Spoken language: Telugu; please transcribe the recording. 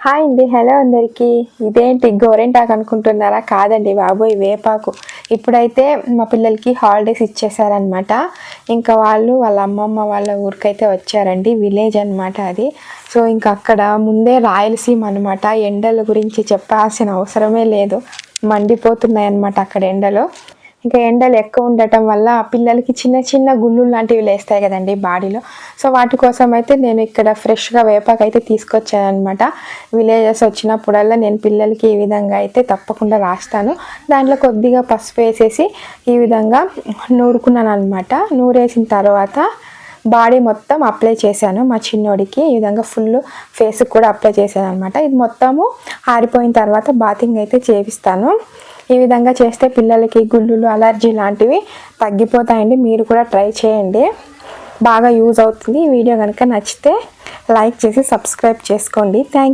హాయ్ అండి, హలో అందరికీ. ఇదేంటి గోరెంటాకు అనుకుంటున్నారా? కాదండి బాబోయ్, వేపాకు. ఇప్పుడైతే మా పిల్లలకి హాలిడేస్ ఇచ్చేసారనమాట. ఇంకా వాళ్ళ అమ్మమ్మ వాళ్ళ ఊరికైతే వచ్చారండి. విలేజ్ అనమాట అది. సో ఇంకా అక్కడ ముందే రాయలసీమ అనమాట. ఎండల గురించి చెప్పాల్సిన అవసరమే లేదు, మండిపోతున్నాయి అన్నమాట అక్కడ ఎండలు. ఇంకా ఎండలు ఎక్కువ ఉండటం వల్ల పిల్లలకి చిన్న చిన్న గుళ్ళు లాంటివి లేస్తాయి కదండి బాడీలో. సో వాటి కోసం అయితే నేను ఇక్కడ ఫ్రెష్గా వేపాకు అయితే తీసుకొచ్చాను అనమాట. విలేజెస్ వచ్చినప్పుడల్లా నేను పిల్లలకి ఈ విధంగా అయితే తప్పకుండా రాస్తాను. దాంట్లో కొద్దిగా పసుపు వేసేసి ఈ విధంగా నూరుకున్నాను అనమాట. నూరేసిన తర్వాత బాడీ మొత్తం అప్లై చేశాను మా చిన్నోడికి. ఈ విధంగా ఫుల్ ఫేస్కి కూడా అప్లై చేశాను అనమాట. ఇది మొత్తము ఆరిపోయిన తర్వాత బాతింగ్ అయితే చేపిస్తాను. ఈ విధంగా చేస్తే పిల్లలకి గుళ్ళులు, అలర్జీ లాంటివి తగ్గిపోతాయండి. మీరు కూడా ట్రై చేయండి, బాగా యూజ్ అవుతుంది. ఈ వీడియో కనుక నచ్చితే లైక్ చేసి సబ్స్క్రైబ్ చేసుకోండి. థ్యాంక్